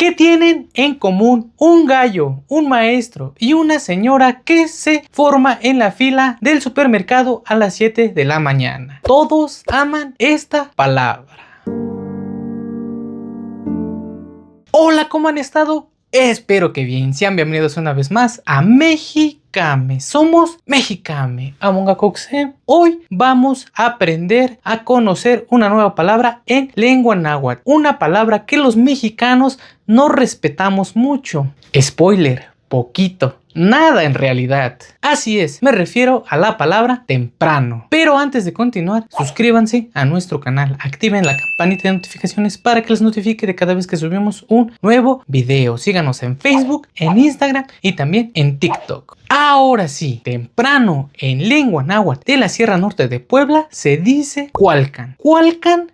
¿Qué tienen en común un gallo, un maestro y una señora que se forma en la fila del supermercado a las 7 de la mañana? Todos aman esta palabra. Hola, ¿cómo han estado? Espero que bien. Sean bienvenidos una vez más a Mexicame. Somos Mexicame. Amongacoxe. Hoy vamos a aprender a conocer una nueva palabra en lengua náhuatl. Una palabra que los mexicanos no respetamos mucho. Spoiler, poquito. Nada en realidad. Así es, me refiero a la palabra temprano. Pero antes de continuar, suscríbanse a nuestro canal, activen la campanita de notificaciones para que les notifique de cada vez que subimos un nuevo video. Síganos en Facebook, en Instagram y también en TikTok. Ahora sí, temprano en lengua náhuatl de la Sierra Norte de Puebla se dice cualcan. Cualcan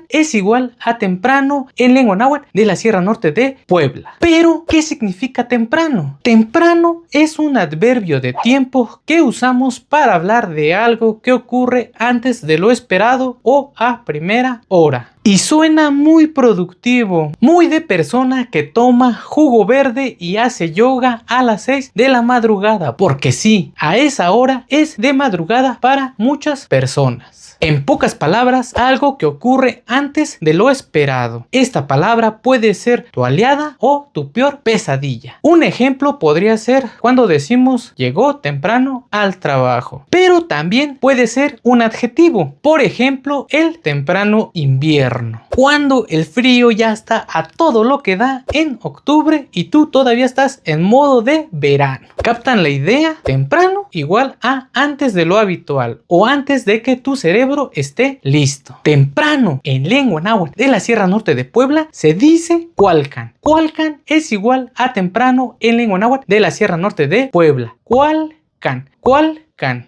es igual a temprano en lengua náhuatl de la Sierra Norte de Puebla. Pero, ¿qué significa temprano? Temprano es un adverbio de tiempo que usamos para hablar de algo que ocurre antes de lo esperado o a primera hora. Y suena muy productivo, muy de persona que toma jugo verde y hace yoga a las 6 de la madrugada, porque sí, a esa hora es de madrugada para muchas personas. En pocas palabras, algo que ocurre antes de lo esperado. Esta palabra puede ser tu aliada o tu peor pesadilla. Un ejemplo podría ser cuando decimos llegó temprano al trabajo. Pero también puede ser un adjetivo. Por ejemplo, el temprano invierno. Cuando el frío ya está a todo lo que da en octubre y tú todavía estás en modo de verano. ¿Captan la idea? Temprano igual a antes de lo habitual o antes de que tu cerebro esté listo. Temprano en lengua náhuatl de la Sierra Norte de Puebla se dice cualcan. Cualcan es igual a temprano en lengua náhuatl de la Sierra Norte de Puebla. Cualcan. Cualcan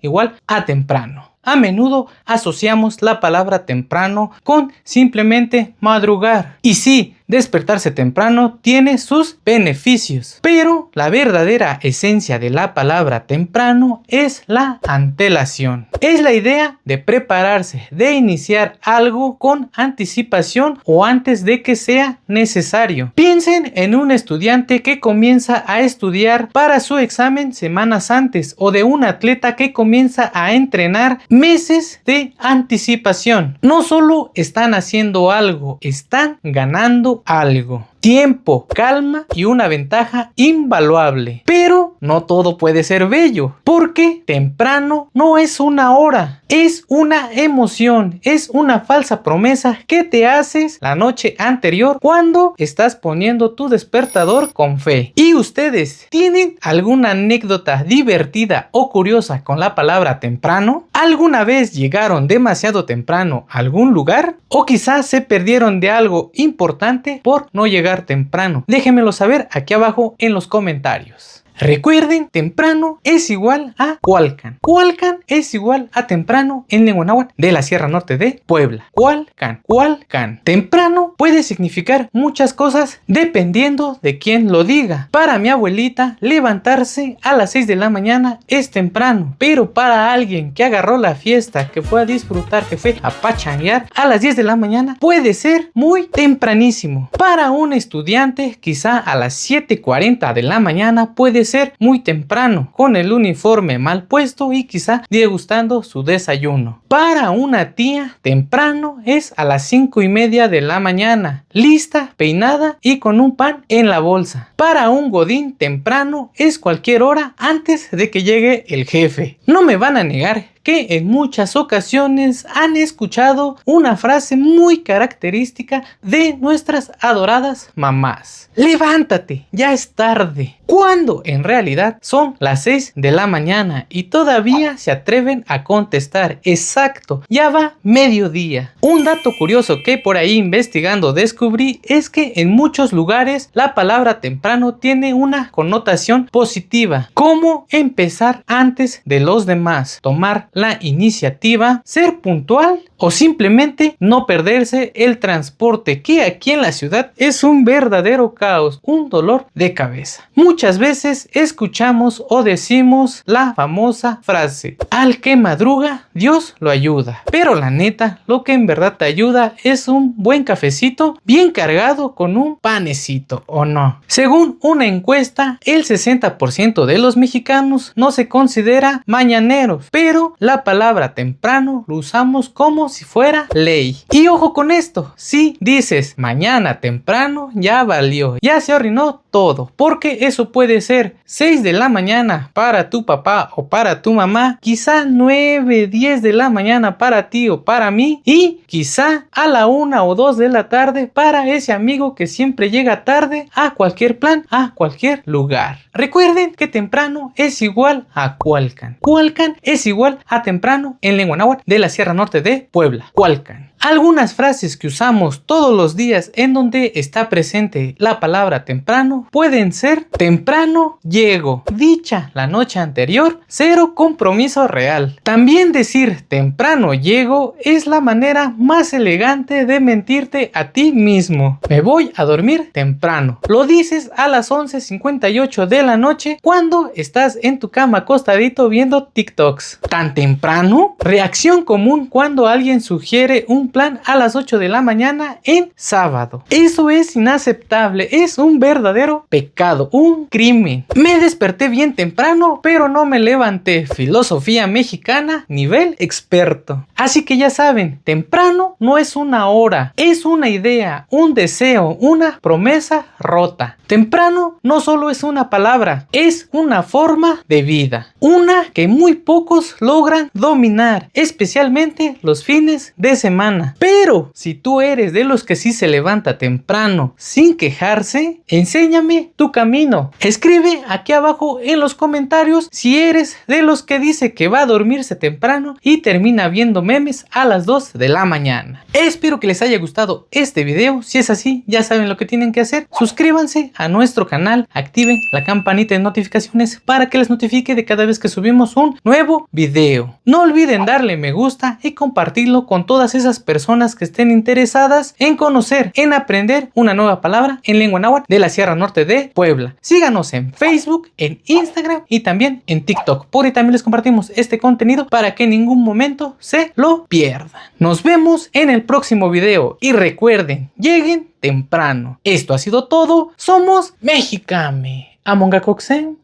igual a temprano. A menudo asociamos la palabra temprano con simplemente madrugar. Y sí, despertarse temprano tiene sus beneficios, pero la verdadera esencia de la palabra temprano es la antelación. Es la idea de prepararse, de iniciar algo con anticipación o antes de que sea necesario. Piensen en un estudiante que comienza a estudiar para su examen semanas antes o de un atleta que comienza a entrenar meses de anticipación. No solo están haciendo algo, están ganando algo. Tiempo, calma y una ventaja invaluable. Pero no todo puede ser bello, porque temprano no es una hora, es una emoción, es una falsa promesa que te haces la noche anterior cuando estás poniendo tu despertador con fe. ¿Y ustedes tienen alguna anécdota divertida o curiosa con la palabra temprano? ¿Alguna vez llegaron demasiado temprano a algún lugar? ¿O quizás se perdieron de algo importante por no llegar temprano? Déjenmelo saber aquí abajo en los comentarios. Recuerden, temprano es igual a cualcan. Cualcan es igual a temprano en lengua náhuatl de la Sierra Norte de Puebla. Cualcan. Temprano puede significar muchas cosas dependiendo de quién lo diga. Para mi abuelita, levantarse a las 6 de la mañana es temprano. Pero para alguien que agarró la fiesta, que fue a disfrutar, que fue a pachanguear a las 10 de la mañana, puede ser muy tempranísimo. Para un estudiante, quizá a las 7:40 de la mañana puede ser muy temprano, con el uniforme mal puesto y quizá degustando su desayuno. Para una tía, temprano es a las 5:30 de la mañana, lista, peinada y con un pan en la bolsa. Para un godín, temprano es cualquier hora antes de que llegue el jefe. No me van a negar que en muchas ocasiones han escuchado una frase muy característica de nuestras adoradas mamás. Levántate, ya es tarde. Cuando en realidad son las 6 de la mañana y todavía se atreven a contestar. Exacto, ya va mediodía. Un dato curioso que por ahí investigando descubrí es que en muchos lugares la palabra temprano tiene una connotación positiva, como empezar antes de los demás, tomar la iniciativa, ser puntual o simplemente no perderse el transporte, que aquí en la ciudad es un verdadero caos, un dolor de cabeza. Muchas veces escuchamos o decimos la famosa frase: al que madruga, Dios lo ayuda. Pero la neta, lo que en verdad te ayuda es un buen cafecito bien cargado con un panecito, ¿o no? Según una encuesta, el 60% de los mexicanos no se considera mañaneros, pero la palabra temprano lo usamos como si fuera ley. Y ojo con esto, si dices mañana temprano, ya valió, ya se arruinó todo, porque eso puede ser 6 de la mañana para tu papá o para tu mamá, quizá 9, 10 de la mañana para ti o para mí, y quizá a la 1 o 2 de la tarde para ese amigo que siempre llega tarde a cualquier plan, a cualquier lugar. Recuerden que temprano es igual a Cualcan. Cualcan es igual a temprano en lengua náhuatl de la Sierra Norte de Puebla. Cualcan. Algunas frases que usamos todos los días en donde está presente la palabra temprano pueden ser: temprano llego, dicha la noche anterior, cero compromiso real. También decir temprano llego es la manera más elegante de mentirte a ti mismo. Me voy a dormir temprano. Lo dices a las 11:58 de la noche cuando estás en tu cama acostadito viendo TikToks. ¿Tan temprano? Reacción común cuando alguien sugiere un plan a las 8 de la mañana en sábado. Eso es inaceptable, es un verdadero pecado, un crimen. Me desperté bien temprano, pero no me levanté. Filosofía mexicana, nivel experto. Así que ya saben, temprano no es una hora, es una idea, un deseo, una promesa rota. Temprano no solo es una palabra, es una forma de vida. Una que muy pocos logran dominar, especialmente los fines de semana. Pero si tú eres de los que sí se levanta temprano sin quejarse, enséñame tu camino. Escribe aquí abajo en los comentarios si eres de los que dice que va a dormirse temprano y termina viendo memes a las 2 de la mañana. Espero que les haya gustado este video. Si es así, ya saben lo que tienen que hacer. Suscríbanse a nuestro canal, activen la campanita de notificaciones para que les notifique de cada vez que subimos un nuevo video. No olviden darle me gusta y compartirlo con todas esas personas que estén interesadas en conocer, en aprender una nueva palabra en lengua náhuatl de la Sierra Norte de Puebla. Síganos en Facebook, en Instagram y también en TikTok. Por ahí también les compartimos este contenido para que en ningún momento se lo pierdan. Nos vemos en el próximo video y recuerden, lleguen temprano. Esto ha sido todo. Somos Mexicame. Amonga Coxen.